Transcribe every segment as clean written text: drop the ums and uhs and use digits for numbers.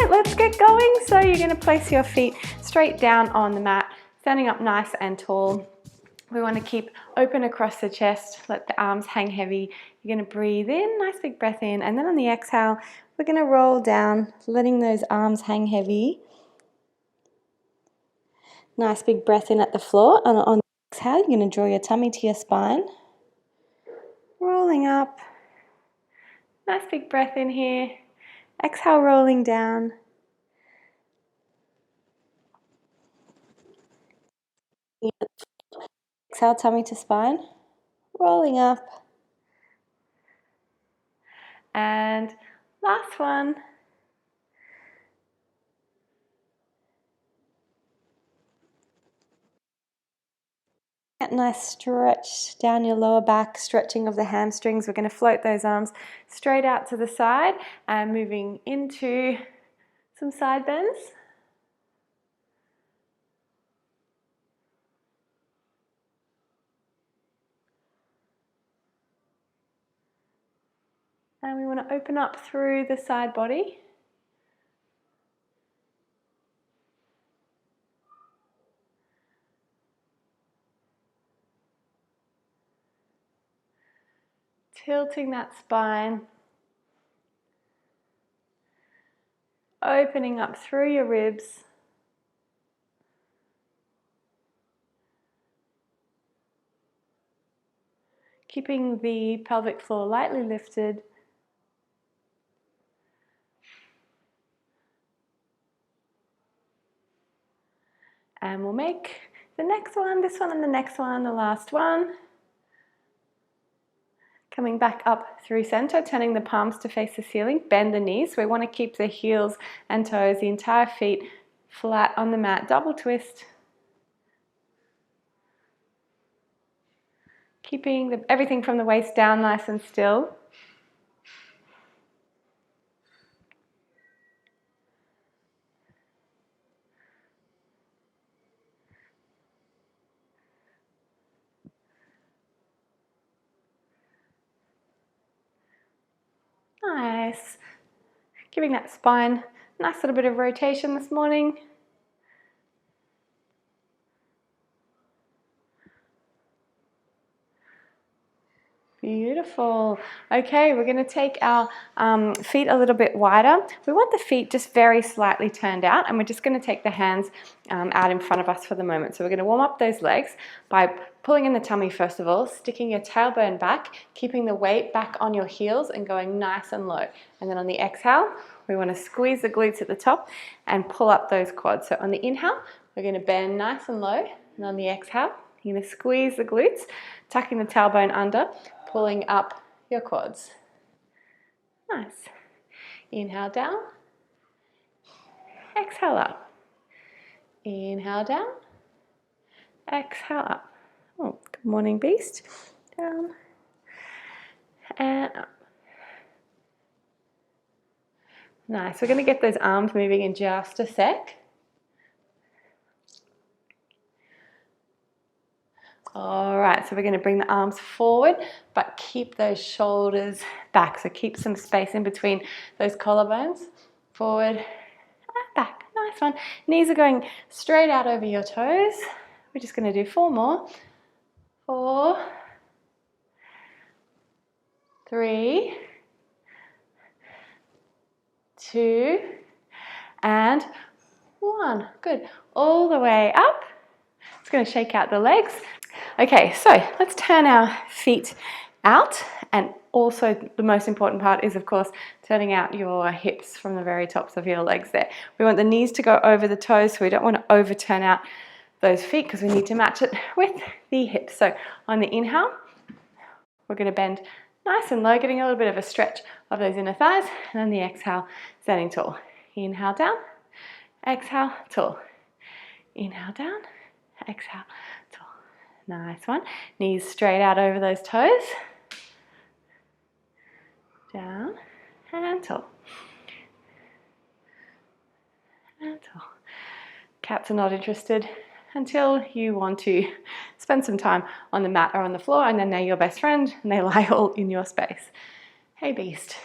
right, let's get going. So you're going to place your feet straight down on the mat, standing up nice and tall. We want to keep open across the chest, let the arms hang heavy. You're going to breathe in, nice big breath in, and then on the exhale, we're going to roll down, letting those arms hang heavy. Nice big breath in at the floor, and on the exhale, you're going to draw your tummy to your spine. Rolling up. Nice big breath in here. Exhale, rolling down. Exhale, tummy to spine. Rolling up. And last one. That nice stretch down your lower back, stretching of the hamstrings. We're going to float those arms straight out to the side and moving into some side bends. And we want to open up through the side body. Tilting that spine. Opening up through your ribs. Keeping the pelvic floor lightly lifted. And we'll make the next one, this one and the next one, the last one. Coming back up through center, turning the palms to face the ceiling, bend the knees. We want to keep the heels and toes, the entire feet flat on the mat, double twist. Keeping everything from the waist down nice and still. Nice. Giving that spine a nice little bit of rotation this morning. Beautiful. Okay, we're going to take our feet a little bit wider. We want the feet just very slightly turned out, and we're just going to take the hands out in front of us for the moment. So we're going to warm up those legs by pulling in the tummy first of all, sticking your tailbone back, keeping the weight back on your heels and going nice and low. And then on the exhale, we want to squeeze the glutes at the top and pull up those quads. So on the inhale, we're going to bend nice and low, and on the exhale, you're going to squeeze the glutes, tucking the tailbone under, pulling up your quads. Nice. Inhale down. Exhale up. Inhale down. Exhale up. Oh, good morning, beast. Down and up. Nice. We're going to get those arms moving in just a sec. All right, so we're going to bring the arms forward, but keep those shoulders back. So keep some space in between those collarbones. Forward and back. Nice one. Knees are going straight out over your toes. We're just going to do 4 more. 4, 3, 2, and 1. Good. All the way up. It's going to shake out the legs. Okay, so let's turn our feet out, and also the most important part is, of course, turning out your hips from the very tops of your legs there. We want the knees to go over the toes, so we don't want to overturn out those feet because we need to match it with the hips. So on the inhale, we're going to bend nice and low, getting a little bit of a stretch of those inner thighs, and on the exhale, standing tall. Inhale down, exhale, tall. Inhale down, exhale, tall. Nice one. Knees straight out over those toes. Down and tall. And tall. Cats are not interested until you want to spend some time on the mat or on the floor, and then they're your best friend and they lie all in your space. Hey, beast.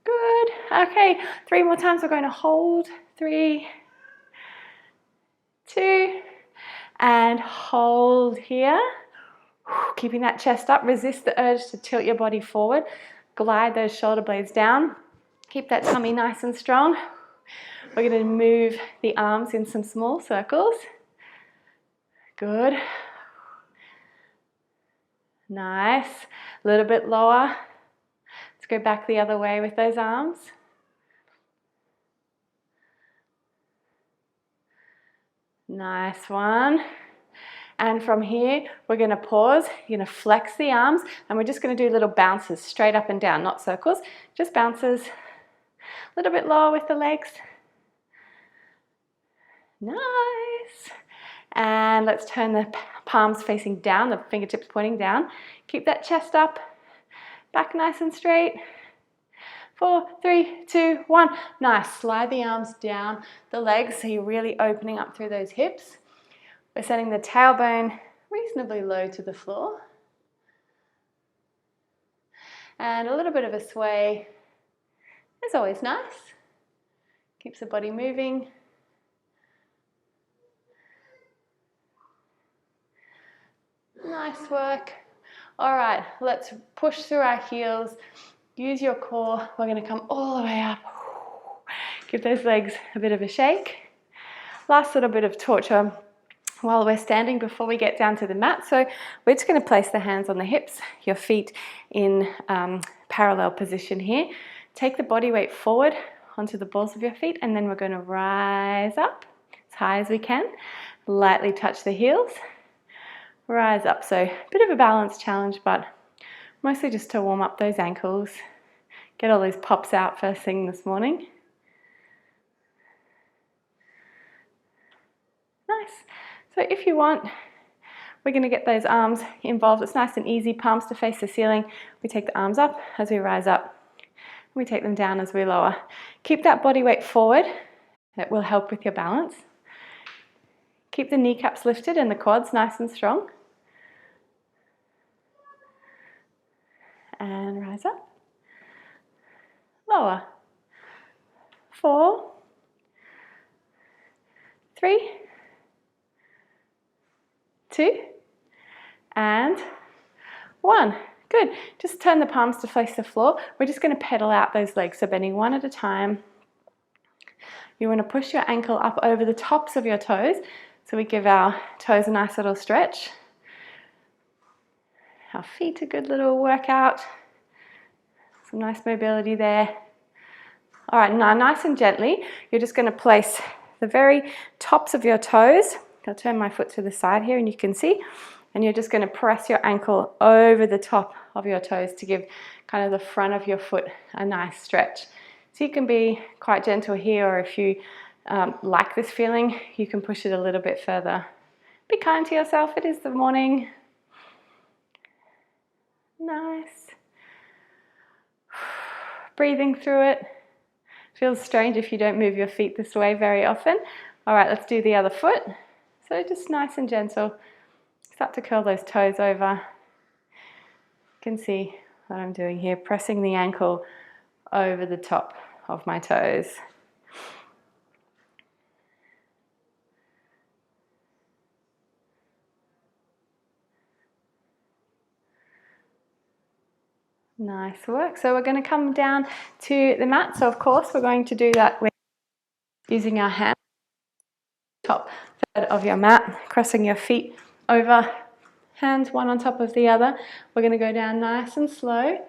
Good. Okay, 3 more times. We're going to hold. 3, 2, and hold here. Keeping that chest up. Resist the urge to tilt your body forward. Glide those shoulder blades down. Keep that tummy nice and strong. We're going to move the arms in some small circles. Good. Nice. A little bit lower. Let's go back the other way with those arms. Nice one. And from here, we're going to pause. You're going to flex the arms, and we're just going to do little bounces straight up and down, not circles, just bounces. A little bit lower with the legs. Nice. And let's turn the palms facing down, the fingertips pointing down. Keep that chest up, back nice and straight. 4, 3, 2, 1. Nice. Slide the arms down the legs so you're really opening up through those hips. We're setting the tailbone reasonably low to the floor. And a little bit of a sway is always nice. Keeps the body moving. Nice work. All right, let's push through our heels. Use your core. We're going to come all the way up. Give those legs a bit of a shake. Last little bit of torture while we're standing before we get down to the mat. So we're just going to place the hands on the hips, your feet in parallel position here. Take the body weight forward onto the balls of your feet, and then we're going to rise up as high as we can. Lightly touch the heels. Rise up. So a bit of a balance challenge, but mostly just to warm up those ankles. Get all those pops out first thing this morning. Nice. So if you want, we're going to get those arms involved. It's nice and easy, palms to face the ceiling. We take the arms up as we rise up. We take them down as we lower. Keep that body weight forward. That will help with your balance. Keep the kneecaps lifted and the quads nice and strong. And rise up. Lower. 4, 3, 2, and 1. Good. Just turn the palms to face the floor. We're just going to pedal out those legs, so bending one at a time. You want to push your ankle up over the tops of your toes, so we give our toes a nice little stretch. Our feet a good little workout. Some nice mobility there. All right, now nice and gently, you're just going to place the very tops of your toes. I'll turn my foot to the side here and you can see. And you're just going to press your ankle over the top of your toes to give kind of the front of your foot a nice stretch. So you can be quite gentle here, or if you like this feeling, you can push it a little bit further. Be kind to yourself, it is the morning. Nice. Breathing through it. Feels strange if you don't move your feet this way very often. All right, let's do the other foot. So just nice and gentle. Start to curl those toes over. You can see what I'm doing here, pressing the ankle over the top of my toes. Nice work. So we're going to come down to the mat. So of course we're going to do that with using our hands, top third of your mat, crossing your feet over, hands one on top of the other. We're going to go down nice and slow.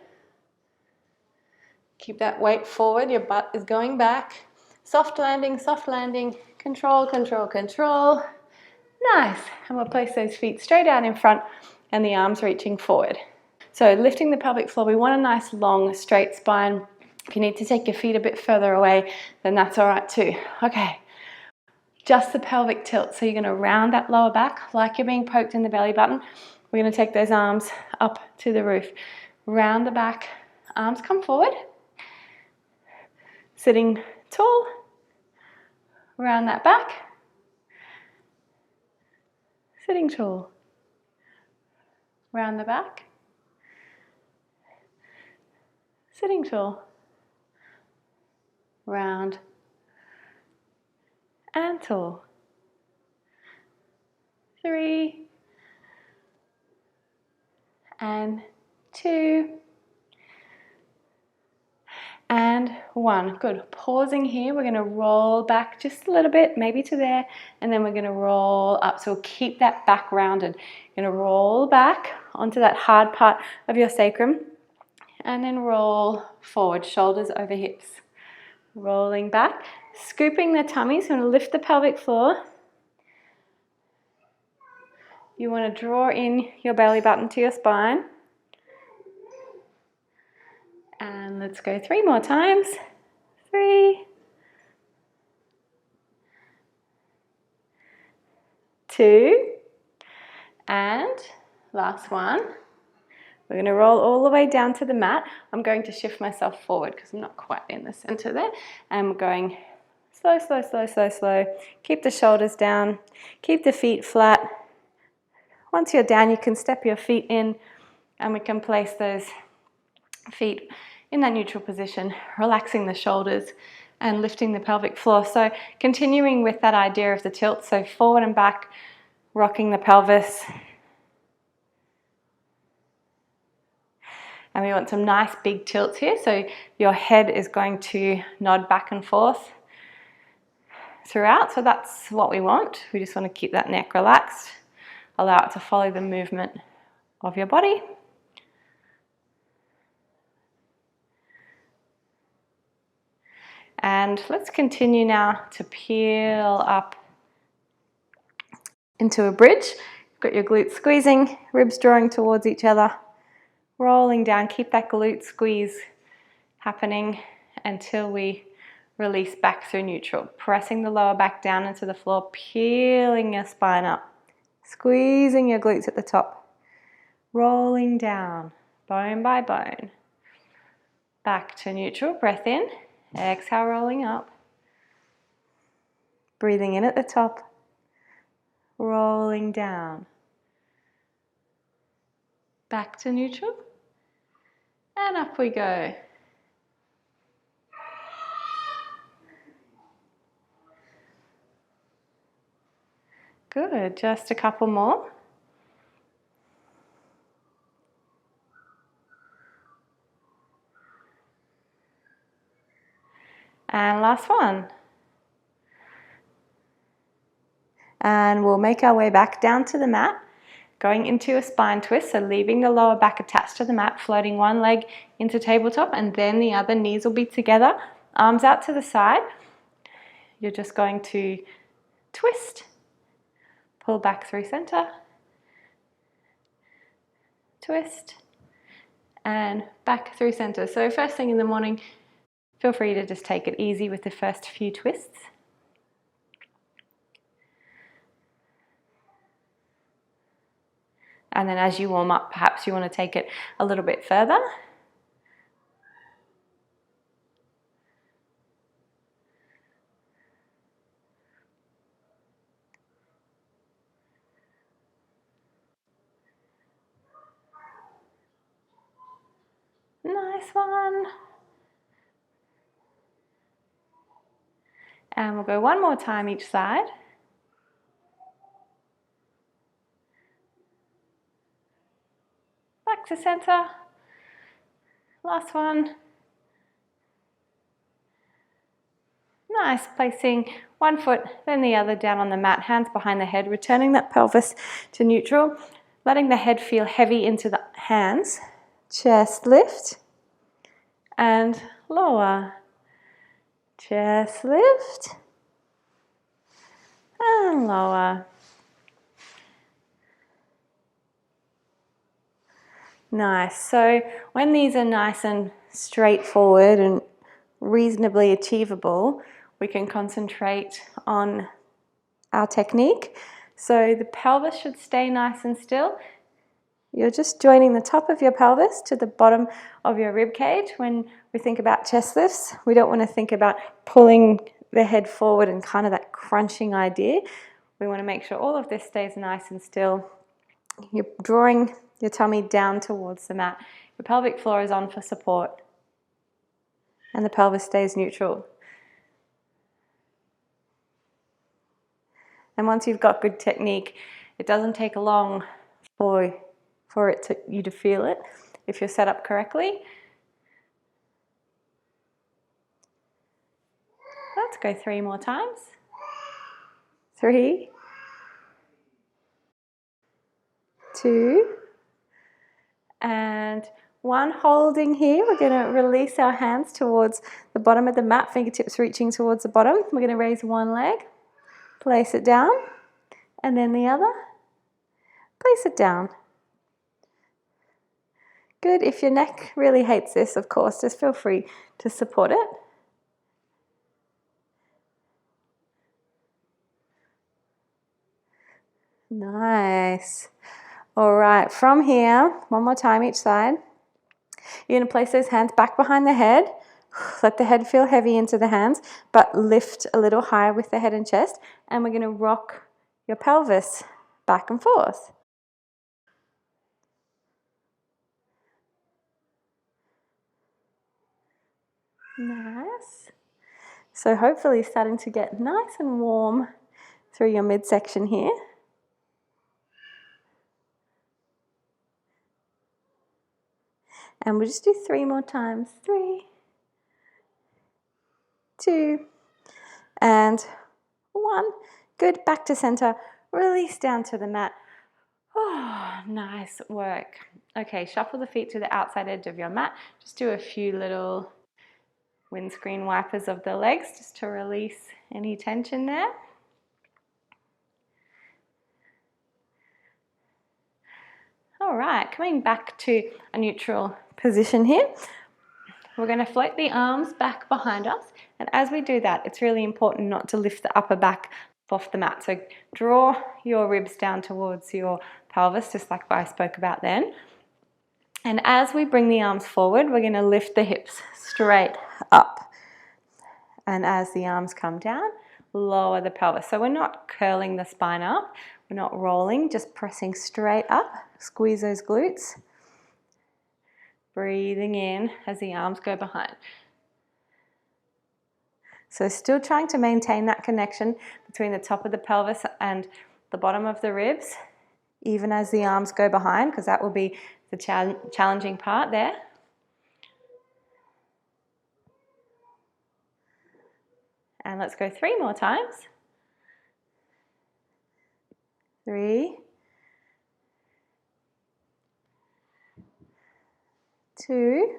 Keep that weight forward, your butt is going back. Soft landing, control, control, control. Nice. And we'll place those feet straight out in front and the arms reaching forward. So lifting the pelvic floor, we want a nice long straight spine. If you need to take your feet a bit further away, then that's all right too. Okay, just the pelvic tilt. So you're going to round that lower back like you're being poked in the belly button. We're going to take those arms up to the roof. Round the back, arms come forward. Sitting tall, round that back. Sitting tall, round the back. Sitting tall, round and tall. 3 and 2 and 1. Good. Pausing here, we're going to roll back just a little bit, maybe to there, and then we're going to roll up. So we'll keep that back rounded. You're going to roll back onto that hard part of your sacrum, and then roll forward, shoulders over hips. Rolling back, scooping the tummy, so you're going to lift the pelvic floor. You want to draw in your belly button to your spine. And let's go 3 more times. 3, 2, and last one. We're going to roll all the way down to the mat. I'm going to shift myself forward because I'm not quite in the center there. And we're going slow, slow, slow, slow, slow. Keep the shoulders down. Keep the feet flat. Once you're down, you can step your feet in and we can place those feet in that neutral position, relaxing the shoulders and lifting the pelvic floor. So continuing with that idea of the tilt, so forward and back, rocking the pelvis. And we want some nice big tilts here. So your head is going to nod back and forth throughout. So that's what we want. We just want to keep that neck relaxed. Allow it to follow the movement of your body. And let's continue now to peel up into a bridge. You've got your glutes squeezing, ribs drawing towards each other, rolling down. Keep that glute squeeze happening until we release back through neutral. Pressing the lower back down into the floor, peeling your spine up, squeezing your glutes at the top, rolling down, bone by bone. Back to neutral, breath in, exhale, rolling up. Breathing in at the top, rolling down. Back to neutral, and up we go. Good, just a couple more. And last one. And we'll make our way back down to the mat, going into a spine twist, so leaving the lower back attached to the mat, floating one leg into tabletop, and then the other knees will be together, arms out to the side. You're just going to twist, pull back through center, twist, and back through center. So first thing in the morning, feel free to just take it easy with the first few twists. And then as you warm up, perhaps you want to take it a little bit further. Nice one. And we'll go one more time each side. Back to center. Last one. Nice, placing one foot, then the other down on the mat, hands behind the head, returning that pelvis to neutral, letting the head feel heavy into the hands. Chest lift and lower. Chest lift and lower. Nice. So when these are nice and straightforward and reasonably achievable, we can concentrate on our technique. So the pelvis should stay nice and still. You're just joining the top of your pelvis to the bottom of your rib cage. When we think about chest lifts, we don't want to think about pulling the head forward and kind of that crunching idea. We want to make sure all of this stays nice and still. You're drawing your tummy down towards the mat. Your pelvic floor is on for support. And the pelvis stays neutral. And once you've got good technique, it doesn't take long for you to feel it if you're set up correctly. Let's go 3 more times. 3, 2, and 1. Holding here, we're going to release our hands towards the bottom of the mat, fingertips reaching towards the bottom. We're going to raise one leg, place it down, and then the other, place it down. Good. If your neck really hates this, of course, just feel free to support it. Nice. All right, from here, one more time each side. You're going to place those hands back behind the head. Let the head feel heavy into the hands, but lift a little higher with the head and chest. And we're going to rock your pelvis back and forth. Nice. So hopefully starting to get nice and warm through your midsection here. And we'll just do 3 more times. 3, 2, and 1. Good. Back to center. Release down to the mat. Oh, nice work. Okay, shuffle the feet to the outside edge of your mat. Just do a few little windscreen wipers of the legs just to release any tension there. All right, coming back to a neutral position here. We're going to float the arms back behind us, and as we do that, it's really important not to lift the upper back off the mat. So draw your ribs down towards your pelvis, just like I spoke about then. And as we bring the arms forward, we're going to lift the hips straight up. And as the arms come down, lower the pelvis. So we're not curling the spine up, we're not rolling, just pressing straight up. Squeeze those glutes. Breathing in as the arms go behind. So still trying to maintain that connection between the top of the pelvis and the bottom of the ribs, even as the arms go behind, because that will be the challenging part there. And let's go 3 more times. 3, 2,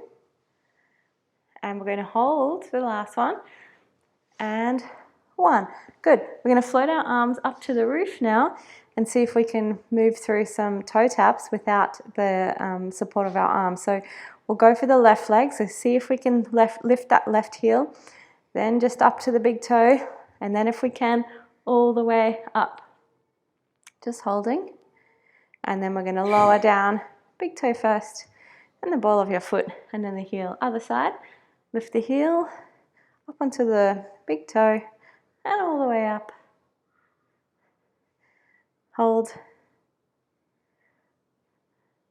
and we're going to hold the last one, and 1. Good. We're going to float our arms up to the roof now and see if we can move through some toe taps without the support of our arms. So we'll go for the left leg, so see if we can lift that left heel, then just up to the big toe, and then if we can, all the way up. Just holding, and then we're going to lower down, big toe first, and the ball of your foot, and then the heel. Other side, lift the heel up onto the big toe, and all the way up. Hold,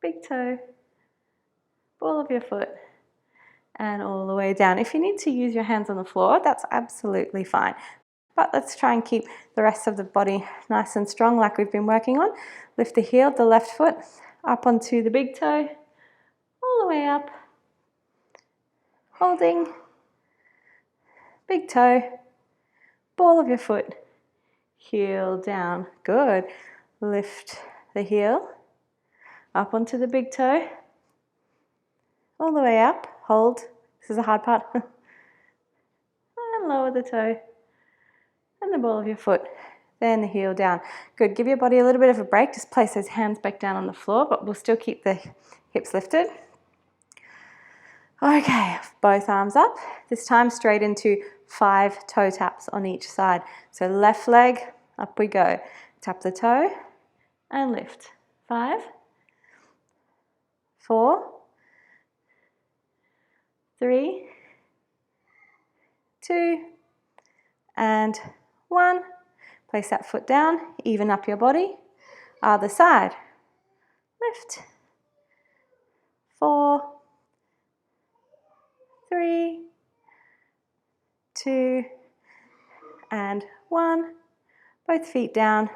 big toe, ball of your foot, and all the way down. If you need to use your hands on the floor, that's absolutely fine. But let's try and keep the rest of the body nice and strong like we've been working on. Lift the heel of the left foot up onto the big toe, all the way up. Holding, big toe, ball of your foot, heel down. Good. Lift the heel up onto the big toe, all the way up. Hold. This is the hard part. And lower the toe and the ball of your foot, then the heel down. Good. Give your body a little bit of a break. Just place those hands back down on the floor, but we'll still keep the hips lifted. Okay, both arms up. This time straight into 5 toe taps on each side. So left leg, up we go. Tap the toe and lift. 5, 4, 3, 2, and 1. Place that foot down, even up your body. Other side. Lift. 4, 3, 2, and 1. Both feet down,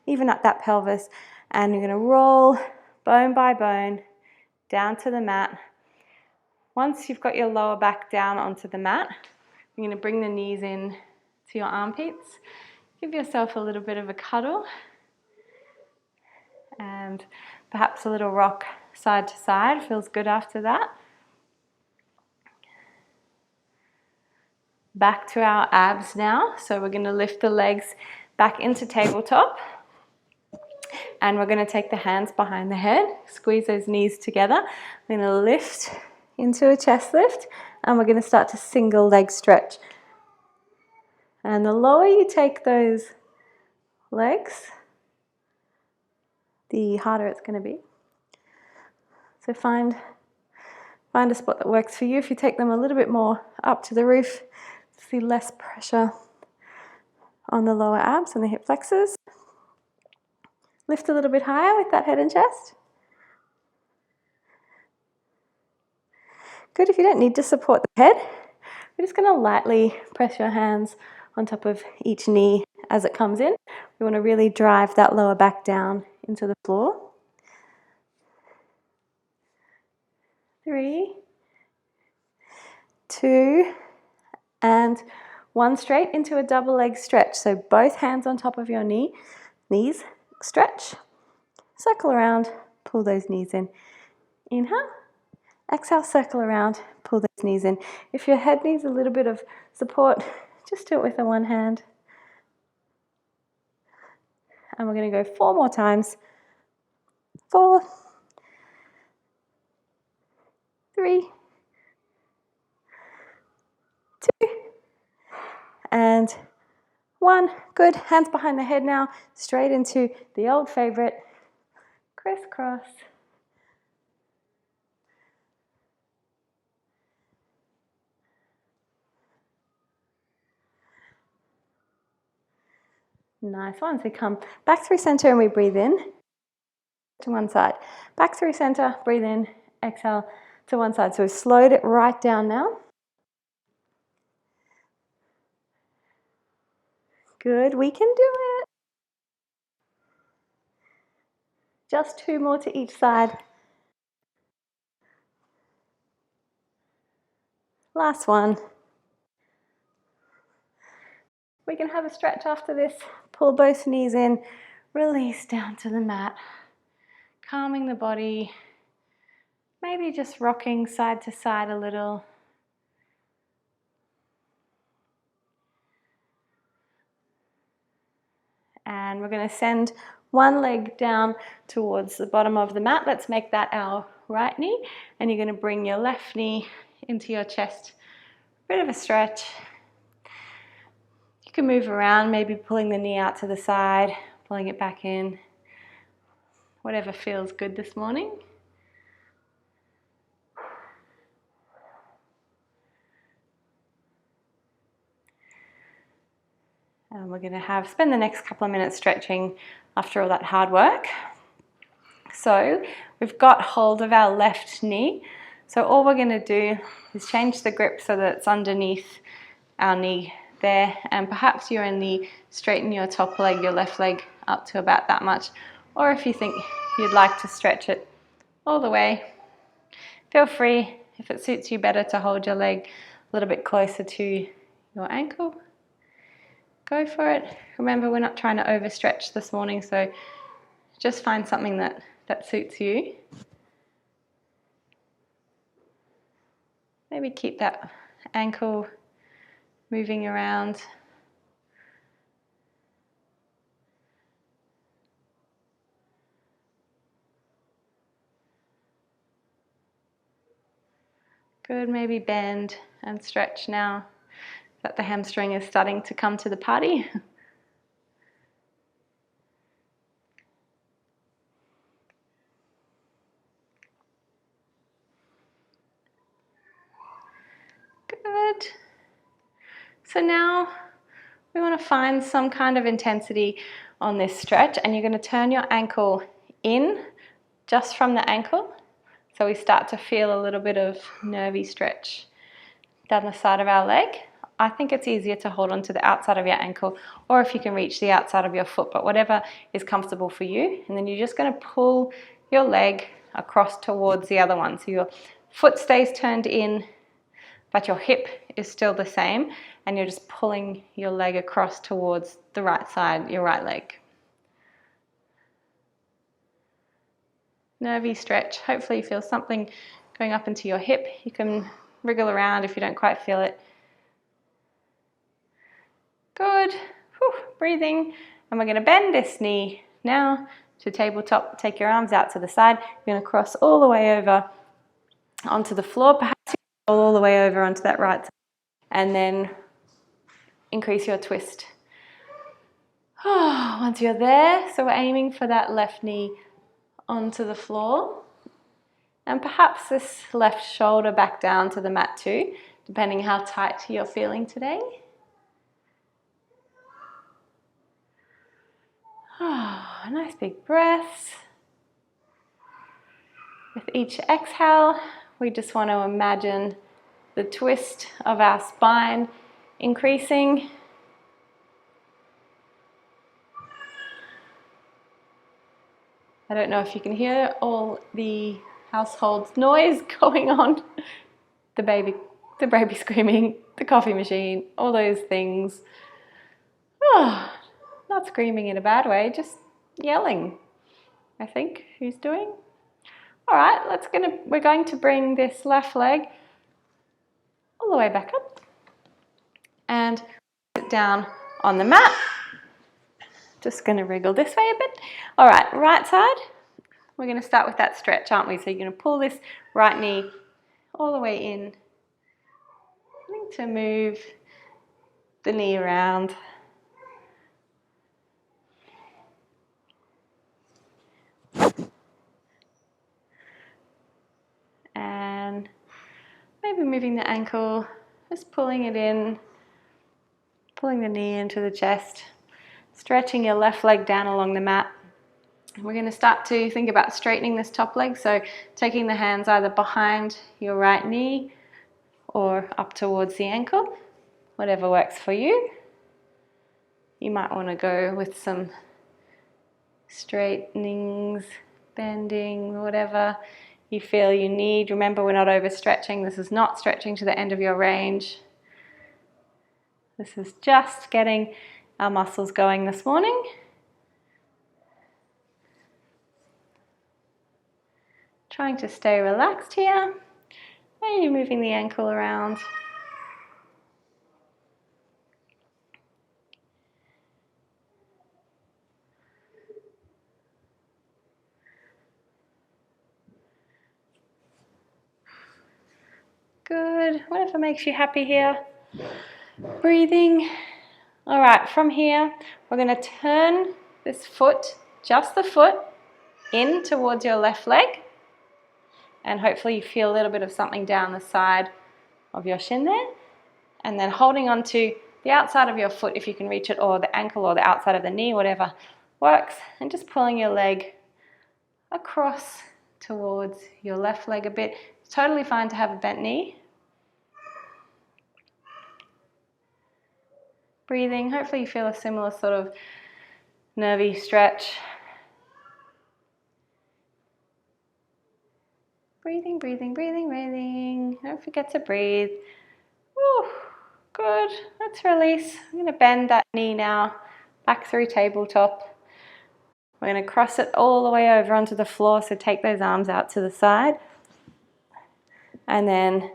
even up that pelvis, and you're going to roll bone by bone down to the mat. Once you've got your lower back down onto the mat, you're going to bring the knees in to your armpits. Give yourself a little bit of a cuddle and perhaps a little rock side to side. Feels good after that. Back to our abs now. So we're going to lift the legs back into tabletop. And we're going to take the hands behind the head, squeeze those knees together. We're going to lift into a chest lift, and we're going to start to single leg stretch. And the lower you take those legs, the harder it's going to be. So find a spot that works for you. If you take them a little bit more up to the roof, see less pressure on the lower abs and the hip flexors. Lift a little bit higher with that head and chest. Good. If you don't need to support the head, we're just going to lightly press your hands on top of each knee as it comes in. We want to really drive that lower back down into the floor. 3, 2, and 1. Straight into a double leg stretch. So both hands on top of your knees, stretch, circle around, pull those knees in. Inhale, exhale, circle around, pull those knees in. If your head needs a little bit of support, just do it with the one hand. And we're going to go 4 more times. 4, 3, 2, and 1. Good. Hands behind the head now, straight into the old favorite, crisscross. Nice one. So we come back through center and we breathe in to one side. Back through center, breathe in, exhale to one side. So we've slowed it right down now. Good. We can do it. Just 2 more to each side. Last one. We can have a stretch after this. Pull both knees in, release down to the mat, calming the body, maybe just rocking side to side a little. And we're going to send one leg down towards the bottom of the mat. Let's make that our right knee. And you're going to bring your left knee into your chest. Bit of a stretch. You can move around, maybe pulling the knee out to the side, pulling it back in. Whatever feels good this morning. And we're going to spend the next couple of minutes stretching after all that hard work. So we've got hold of our left knee. So all we're going to do is change the grip so that it's underneath our knee there. And perhaps you're in the straighten your top leg, your left leg up to about that much. Or if you think you'd like to stretch it all the way, feel free, if it suits you better, to hold your leg a little bit closer to your ankle. Go for it. Remember, we're not trying to overstretch this morning, so just find something that suits you. Maybe keep that ankle moving around. Good, maybe bend and stretch now that the hamstring is starting to come to the party. Good. So now we want to find some kind of intensity on this stretch, and you're going to turn your ankle in just from the ankle. So we start to feel a little bit of nervy stretch down the side of our leg. I think it's easier to hold on to the outside of your ankle, or if you can reach the outside of your foot, but whatever is comfortable for you. And then you're just going to pull your leg across towards the other one. So your foot stays turned in, but your hip is still the same, and you're just pulling your leg across towards the right side, your right leg. Nervy stretch. Hopefully you feel something going up into your hip. You can wriggle around if you don't quite feel it. Good. Whew. Breathing. And we're going to bend this knee now to tabletop. Take your arms out to the side. You're going to cross all the way over onto the floor. Perhaps roll all the way over onto that right side. And then increase your twist. Once you're there, so we're aiming for that left knee onto the floor. And perhaps this left shoulder back down to the mat too, depending how tight you're feeling today. Nice big breaths. With each exhale, we just want to imagine the twist of our spine increasing. I don't know if you can hear all the household noise going on. The baby screaming, the coffee machine, all those things. Not screaming in a bad way, just yelling, I think, who's doing. All right, we're going to bring this left leg all the way back up and sit down on the mat. Just going to wriggle this way a bit. All right, right side. We're going to start with that stretch, aren't we? So you're going to pull this right knee all the way in. Need to move the knee around. And maybe moving the ankle, just pulling it in, pulling the knee into the chest, stretching your left leg down along the mat. We're going to start to think about straightening this top leg, so taking the hands either behind your right knee or up towards the ankle, whatever works for you. You might want to go with some straightenings, bending, whatever you feel you need. Remember, we're not overstretching. This is not stretching to the end of your range. This is just getting our muscles going this morning. Trying to stay relaxed here. And you're moving the ankle around. Good. Whatever makes you happy here. Breathing. All right, from here, we're going to turn this foot, just the foot, in towards your left leg. And hopefully you feel a little bit of something down the side of your shin there. And then holding on to the outside of your foot if you can reach it, or the ankle or the outside of the knee, whatever works. And just pulling your leg across towards your left leg a bit. It's totally fine to have a bent knee. Breathing. Hopefully you feel a similar sort of nervy stretch. Breathing, breathing, breathing, breathing. Don't forget to breathe. Woo, good. Let's release. I'm going to bend that knee now back through tabletop. We're going to cross it all the way over onto the floor, so take those arms out to the side. And then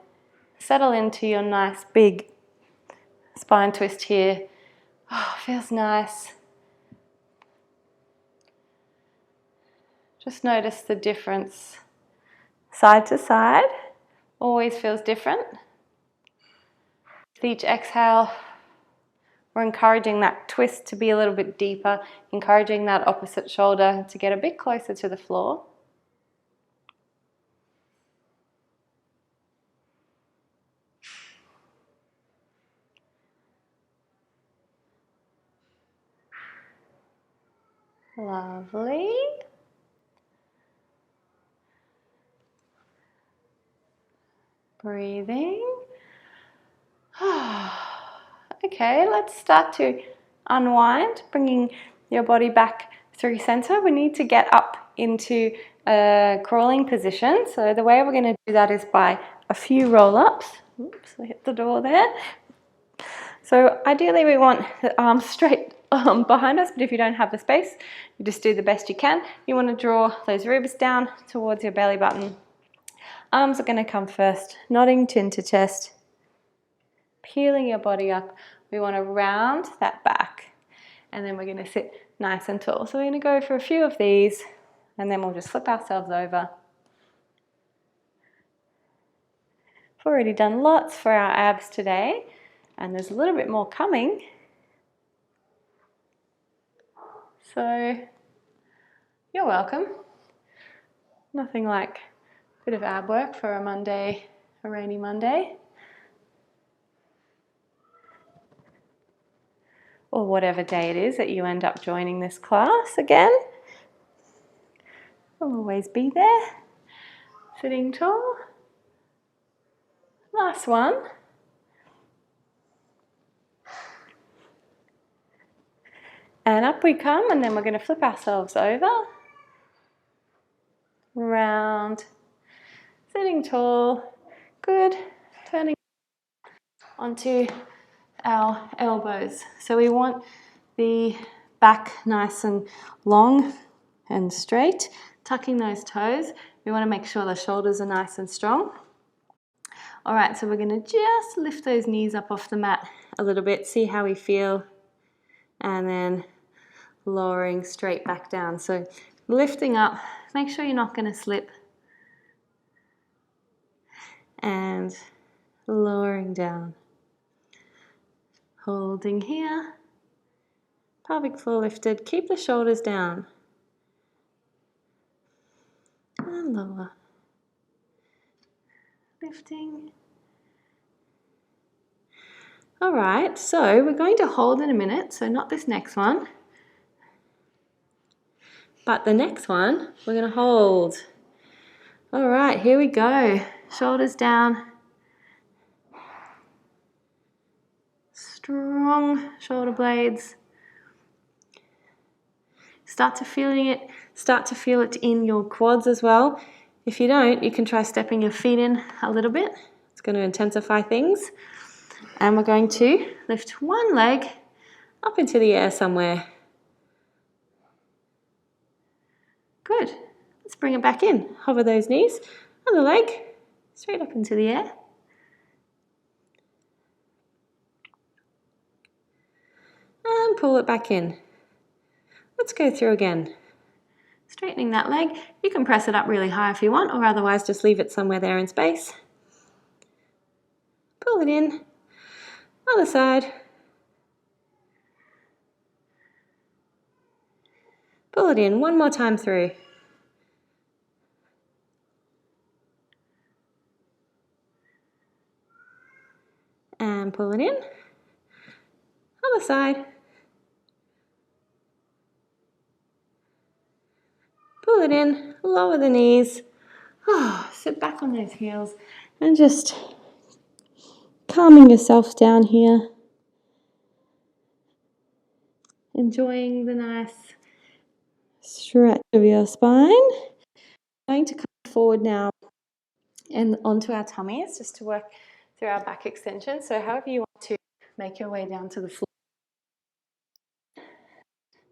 settle into your nice big spine twist here. Oh, feels nice. Just notice the difference. Side to side, always feels different. With each exhale, we're encouraging that twist to be a little bit deeper, encouraging that opposite shoulder to get a bit closer to the floor. Lovely. Breathing. Okay, let's start to unwind, bringing your body back through center. We need to get up into a crawling position. So the way we're going to do that is by a few roll-ups. Oops, I hit the door there. So ideally we want the arms straight behind us, but if you don't have the space, you just do the best you can. You want to draw those ribs down towards your belly button. Arms are going to come first, nodding chin to chest, peeling your body up. We want to round that back, and then we're going to sit nice and tall. So we're going to go for a few of these, and then we'll just flip ourselves over. We've already done lots for our abs today, and there's a little bit more coming. So you're welcome. Nothing like a bit of ab work for a Monday, a rainy Monday. Or whatever day it is that you end up joining this class again. I'll always be there. Sitting tall. Last one. And up we come, and then we're going to flip ourselves over. Round. Sitting tall. Good. Turning onto our elbows. So we want the back nice and long and straight. Tucking those toes. We want to make sure the shoulders are nice and strong. All right, so we're going to just lift those knees up off the mat a little bit, see how we feel, and then lowering straight back down. So lifting up, make sure you're not going to slip, and lowering down. Holding here, pelvic floor lifted, keep the shoulders down, and lower. Lifting. All right, so we're going to hold in a minute, so not this next one, but the next one we're going to hold. All right, here we go. Shoulders down. Strong shoulder blades. Start to feel it in your quads as well. If you don't, you can try stepping your feet in a little bit. It's going to intensify things. And we're going to lift one leg up into the air somewhere. Good. Let's bring it back in. Hover those knees. Other leg, straight up into the air. And pull it back in. Let's go through again. Straightening that leg. You can press it up really high if you want, or otherwise just leave it somewhere there in space. Pull it in. Other side. Pull it in one more time through. And pull it in. Other side. Pull it in, lower the knees. Oh, sit back on those heels and just calming yourself down here. Enjoying the nice stretch of your spine. Going to come forward now and onto our tummies just to work through our back extension. So however you want to make your way down to the floor.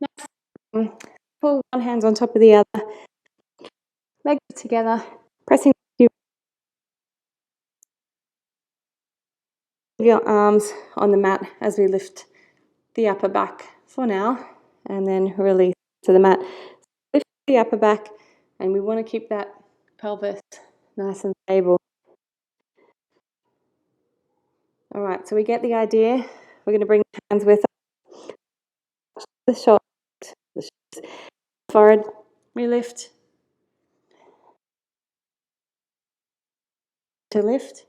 Nice. Pull one hand on top of the other. Legs together. Pressing your arms on the mat as we lift the upper back for now, and then release to the mat. Lift the upper back, and we want to keep that pelvis nice and stable. All right, so we get the idea. We're going to bring the hands with the shoulders, forward. We lift to lift.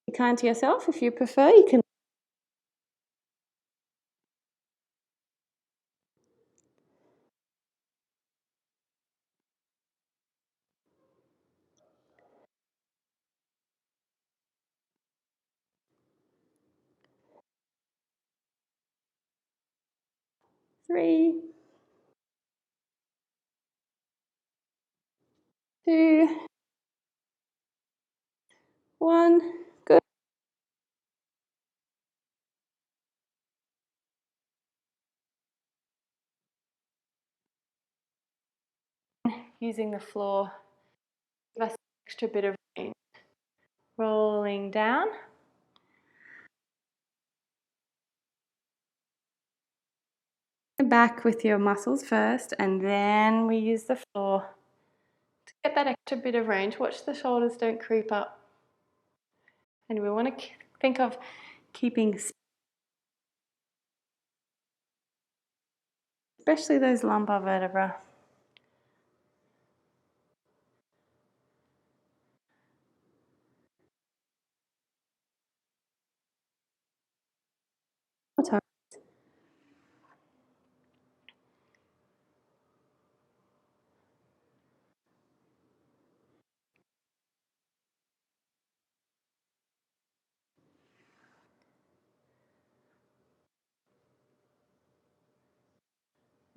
Be kind to yourself. If you prefer, you can 3, 2, 1. Good. Using the floor, give us an extra bit of range. Rolling down. Back with your muscles first, and then we use the floor to get that extra bit of range. Watch the shoulders don't creep up. And we want to think of keeping, especially those lumbar vertebrae.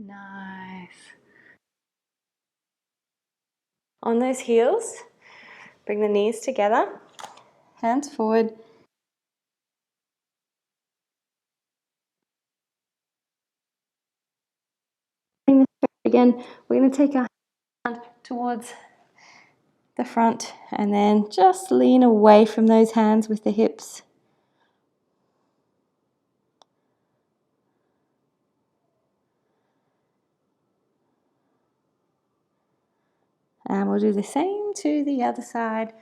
Nice. On those heels, bring the knees together, hands forward. Again, we're going to take our hand towards the front and then just lean away from those hands with the hips. And we'll do the same to the other side.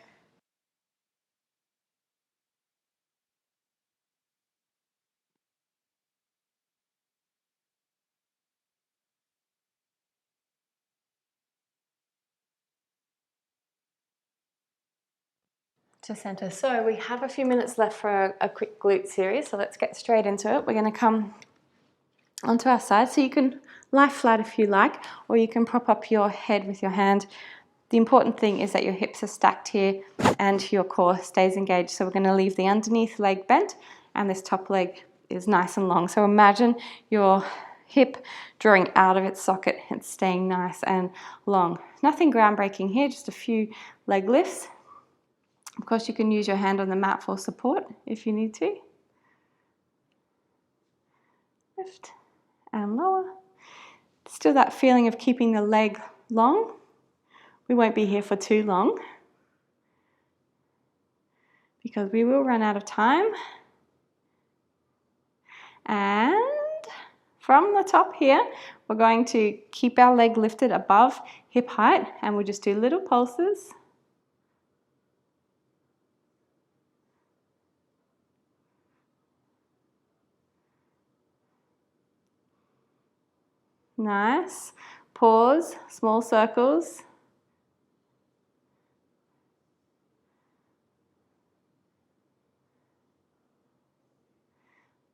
To center. So we have a few minutes left for a quick glute series, so let's get straight into it. We're going to come onto our side, so you can lie flat if you like, or you can prop up your head with your hand. The important thing is that your hips are stacked here and your core stays engaged. So we're going to leave the underneath leg bent and this top leg is nice and long. So imagine your hip drawing out of its socket and staying nice and long. Nothing groundbreaking here, just a few leg lifts. Of course, you can use your hand on the mat for support if you need to. Lift and lower. Still that feeling of keeping the leg long. We won't be here for too long because we will run out of time. And from the top here, we're going to keep our leg lifted above hip height and we'll just do little pulses. Nice. Pause, small circles.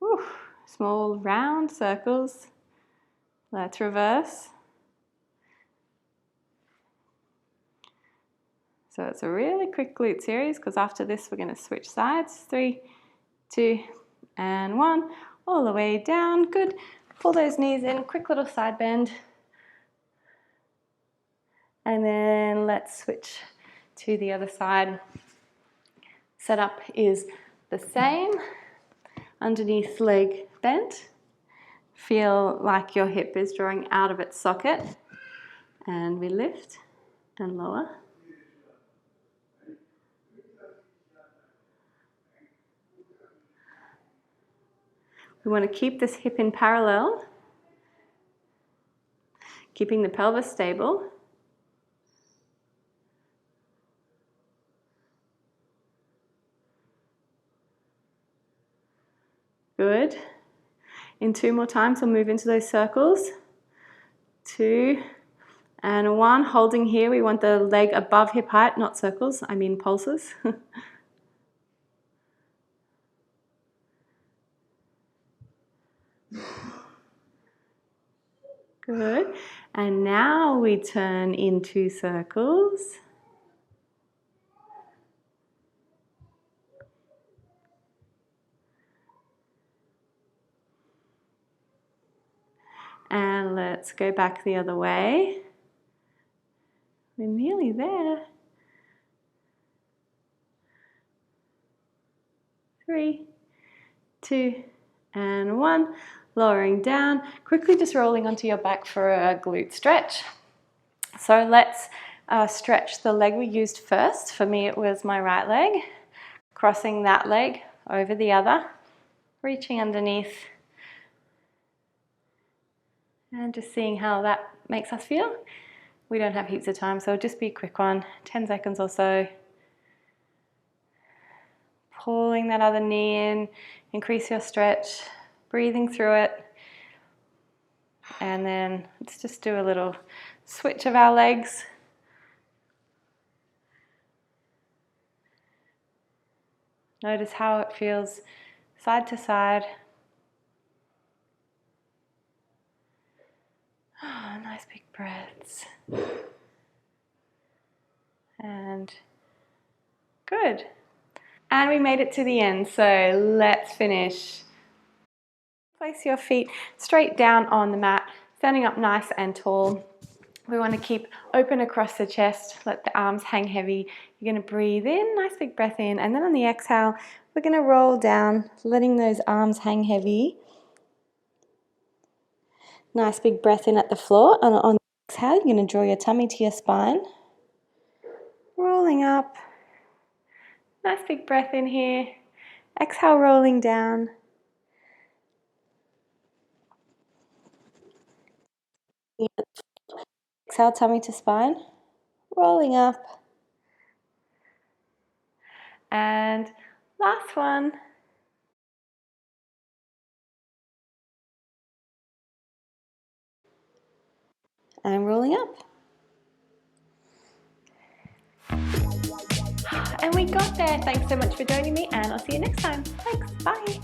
Whew. Small round circles. Let's reverse. So it's a really quick glute series because after this we're going to switch sides. 3, 2, and 1. All the way down. Good. Pull those knees in. Quick little side bend. And then let's switch to the other side. Setup is the same. Underneath leg bent. Feel like your hip is drawing out of its socket. And we lift and lower. We want to keep this hip in parallel, keeping the pelvis stable. Good. In 2 more times, we'll move into those circles. 2 and 1. Holding here, we want the leg above hip height, not circles, I mean pulses. Good. And now we turn into circles. And let's go back the other way. We're nearly there. 3, 2, and 1. Lowering down, quickly just rolling onto your back for a glute stretch. So let's stretch the leg we used first. For me, it was my right leg. Crossing that leg over the other, reaching underneath, and just seeing how that makes us feel. We don't have heaps of time, so it'll just be a quick one, 10 seconds or so. Pulling that other knee in, increase your stretch, breathing through it. And then let's just do a little switch of our legs. Notice how it feels side to side. Oh, nice big breaths. And good. And we made it to the end, so let's finish. Place your feet straight down on the mat, standing up nice and tall. We want to keep open across the chest, let the arms hang heavy. You're going to breathe in, nice big breath in, and then on the exhale, we're going to roll down, letting those arms hang heavy. Nice big breath in at the floor, and on the exhale, you're going to draw your tummy to your spine. Rolling up. Nice big breath in here. Exhale, rolling down. Exhale, tummy to spine. Rolling up. And last one. And rolling up. And we got there. Thanks so much for joining me, and I'll see you next time. Thanks. Bye.